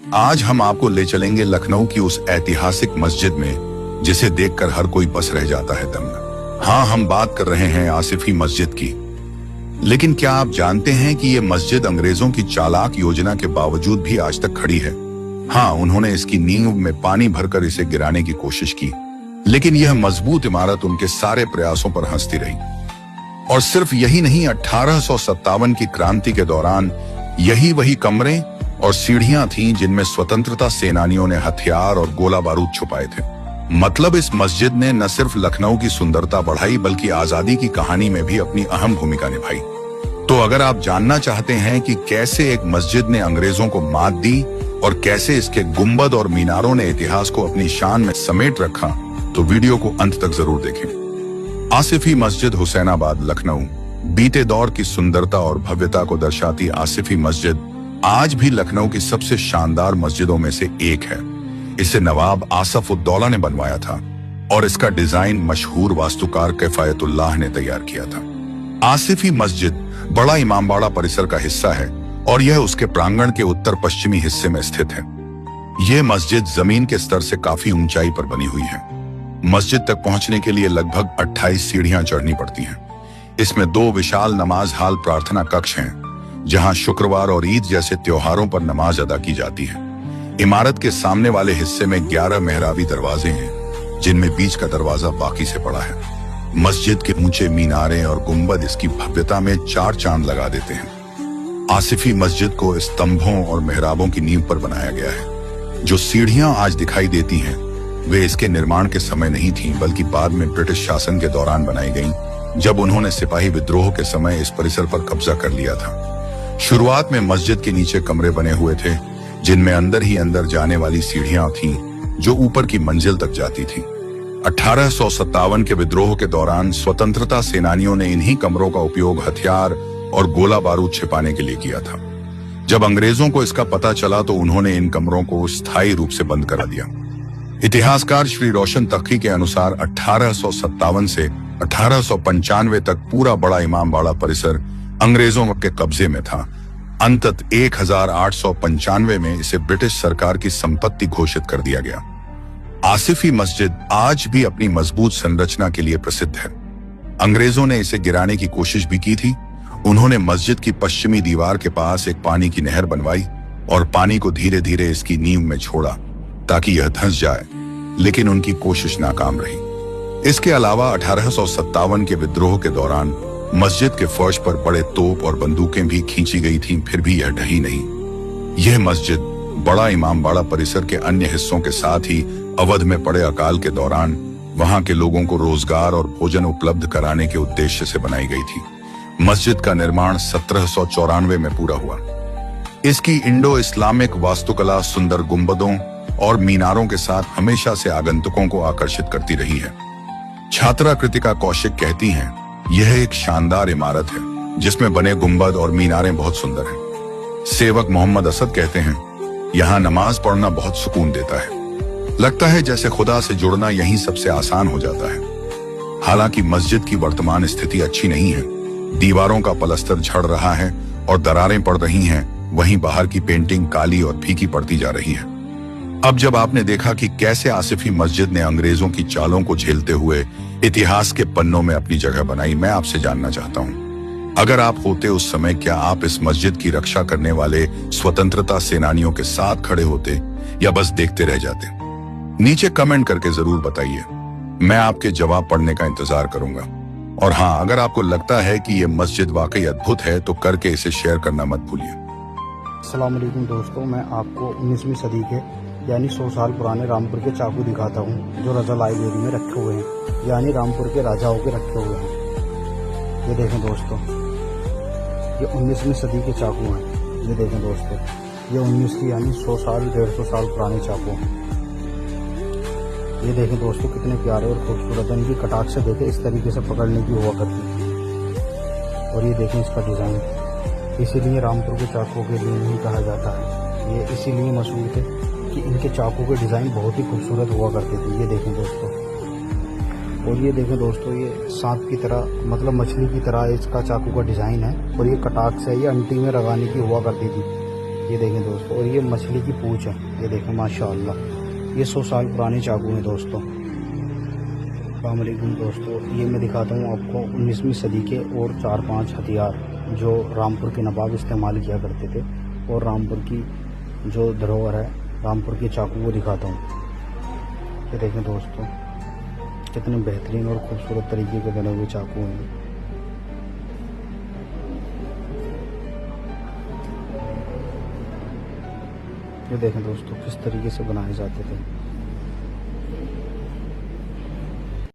आज हम आपको ले चलेंगे लखनऊ की उस ऐतिहासिक मस्जिद में जिसे देखकर हर कोई बस रह जाता है दंग। हाँ, हम बात कर रहे हैं आसिफी मस्जिद की। लेकिन क्या आप जानते हैं कि ये मस्जिद अंग्रेजों की चालाक योजना के बावजूद भी आज तक खड़ी है। हाँ, उन्होंने इसकी नींव में पानी भरकर इसे गिराने की कोशिश की, लेकिन यह मजबूत इमारत उनके सारे प्रयासों पर हंसती रही। और सिर्फ यही नहीं, 1857 की क्रांति के दौरान यही वही कमरे और सीढ़ियां थीं जिनमें स्वतंत्रता सेनानियों ने हथियार और गोला बारूद छुपाए थे। मतलब इस मस्जिद ने न सिर्फ लखनऊ की सुंदरता बढ़ाई बल्कि आजादी की कहानी में भी अपनी अहम भूमिका निभाई। तो अगर आप जानना चाहते हैं कि कैसे एक मस्जिद ने अंग्रेजों को मात दी और कैसे इसके गुंबद और मीनारों ने इतिहास को अपनी शान में समेट रखा, तो वीडियो को अंत तक जरूर देखें। आसिफी मस्जिद, हुसैनाबाद, लखनऊ। बीते दौर की सुंदरता और भव्यता को दर्शाती आसिफी मस्जिद आज भी लखनऊ की सबसे शानदार मस्जिदों में से एक है। इसे नवाब आसफ उद्दौला ने बनवाया था और इसका डिजाइन मशहूर वास्तुकार किफायतुल्लाह ने तैयार किया था। आसिफी मस्जिद बड़ा इमामबाड़ा परिसर का हिस्सा है और यह उसके प्रांगण के उत्तर पश्चिमी हिस्से में स्थित है। यह मस्जिद जमीन के स्तर से काफी ऊंचाई पर बनी हुई है। मस्जिद तक पहुंचने के लिए लगभग 28 सीढ़ियां चढ़नी पड़ती हैं। इसमें 2 विशाल नमाज हाल प्रार्थना कक्ष हैं, जहां शुक्रवार और ईद जैसे त्योहारों पर नमाज अदा की जाती है। इमारत के सामने वाले हिस्से में 11 मेहराबी दरवाजे हैं, जिनमें बीच का दरवाजा बाकी से बड़ा है। मस्जिद के ऊंचे मीनारे और गुंबद इसकी भव्यता में 4 चांद लगा देते हैं। आसिफी मस्जिद को स्तंभों और मेहराबों की नींव पर बनाया गया है। जो सीढ़ियां आज दिखाई देती हैं, वे इसके निर्माण के समय नहीं थीं, बल्कि बाद में ब्रिटिश शासन के दौरान बनाई गईं, जब उन्होंने सिपाही विद्रोह के समय इस परिसर पर कब्जा कर लिया था। शुरुआत में मस्जिद के नीचे कमरे बने हुए थे, जिनमें अंदर ही अंदर जाने वाली सीढ़ियां थीं, जो ऊपर की मंजिल तक जाती थीं। 1857 के विद्रोह के दौरान स्वतंत्रता सेनानियों ने इन्हीं कमरों का उपयोग हथियार और गोला बारूद छिपाने के लिए किया था। जब अंग्रेजों को इसका पता चला तो उन्होंने इन कमरों को स्थायी रूप से बंद करा दिया। इतिहासकार श्री रोशन तखी के अनुसार 1857 से 1895 तक पूरा बड़ा इमामबाड़ा परिसर अंग्रेजों के कब्जे में था। अंततः 1895 में इसे ब्रिटिश सरकार की संपत्ति घोषित कर दिया गया। आसिफी मस्जिद आज भी अपनी मजबूत संरचना के लिए प्रसिद्ध है। अंग्रेजों ने इसे गिराने की कोशिश भी की थी। उन्होंने मस्जिद की पश्चिमी दीवार के पास एक पानी की नहर बनवाई और पानी को धीरे धीरे इसकी नींव में छोड़ा ताकि यह धंस जाए, लेकिन उनकी कोशिश नाकाम रही। इसके अलावा 1857 के विद्रोह के दौरान मस्जिद के फर्श पर बड़े तोप और बंदूकें भी खींची गई थीं, फिर भी यह ढही नहीं। यह मस्जिद बड़ा इमामबाड़ा परिसर के अन्य हिस्सों के साथ ही अवध में पड़े अकाल के दौरान वहां के लोगों को रोजगार और भोजन उपलब्ध कराने के उद्देश्य से बनाई गई थी। मस्जिद का निर्माण 1794 में पूरा हुआ। इसकी इंडो इस्लामिक वास्तुकला सुंदर गुंबदों और मीनारों के साथ हमेशा से आगंतुकों को आकर्षित करती रही है। छात्रा कृतिका कौशिक कहती हैं, यह एक शानदार इमारत है जिसमें बने गुंबद और मीनारें बहुत सुंदर हैं। सेवक मोहम्मद असद कहते हैं, यहाँ नमाज पढ़ना बहुत सुकून देता है। लगता है जैसे खुदा से जुड़ना यहीं सबसे आसान हो जाता है। हालांकि मस्जिद की वर्तमान स्थिति अच्छी नहीं है। दीवारों का पलस्तर झड़ रहा है और दरारें पड़ रही हैं, वहीं बाहर की पेंटिंग काली और फीकी पड़ती जा रही है। अब जब आपने देखा कि कैसे आसिफी मस्जिद ने अंग्रेजों की चालों को झेलते हुए इतिहास के पन्नों में अपनी जगह बनाई, मैं आपसे जानना चाहता हूं, अगर आप होते उस समय, क्या आप इस मस्जिद की रक्षा करने वाले स्वतंत्रता सेनानियों के साथ खड़े होते या बस देखते रह जाते? नीचे कमेंट करके जरूर बताइए। मैं आपके जवाब पढ़ने का इंतजार करूंगा। और हाँ, अगर आपको लगता है कि ये मस्जिद वाकई अद्भुत है तो करके इसे शेयर करना मत भूलिए। अस्सलाम वालेकुम दोस्तों, मैं आपको 19वीं सदी के यानी 100 साल पुराने रामपुर के चाकू दिखाता हूँ, जो रजा लाइब्रेरी में रखे हुए हैं, यानी रामपुर के राजाओं के रखे हुए हैं। ये देखें दोस्तों, ये 19वीं सदी के चाकू हैं। ये देखें दोस्तों, ये 19 की यानी 100 साल 150 साल पुराने चाकू हैं। ये देखें दोस्तों, कितने प्यारे और खूबसूरत हैं। इनकी कटाक्ष से देखें, इस तरीके से पकड़ने की हुआ करती। और ये देखें इसका डिज़ाइन, इसीलिए रामपुर के चाकुओं के लिए नहीं कहा जाता है। ये इसीलिए मशहूर थे कि इनके चाकू के डिज़ाइन बहुत ही खूबसूरत हुआ करते थे। ये देखें दोस्तों, और ये देखें दोस्तों, ये सांप की तरह, मतलब मछली की तरह इसका चाकू का डिज़ाइन है। और ये कटाक्ष है, ये अंटी में लगाने की हुआ करती थी। ये देखें दोस्तों, और ये मछली की पूंछ है, ये देखें माशाअल्लाह। ये 100 साल पुराने चाकू हैं दोस्तों। अस्सलाम वालेकुम दोस्तों, ये मैं दिखाता हूँ आपको 19वीं सदी के और 4-5 हथियार जो रामपुर के नवाब इस्तेमाल किया करते थे, और रामपुर की जो धरोहर है रामपुर के चाकू वो दिखाता हूँ। ये देखें दोस्तों, कितने बेहतरीन और खूबसूरत तरीके के बने हुए चाकू हैं। ये देखें दोस्तों, किस तरीके से बनाए जाते थे।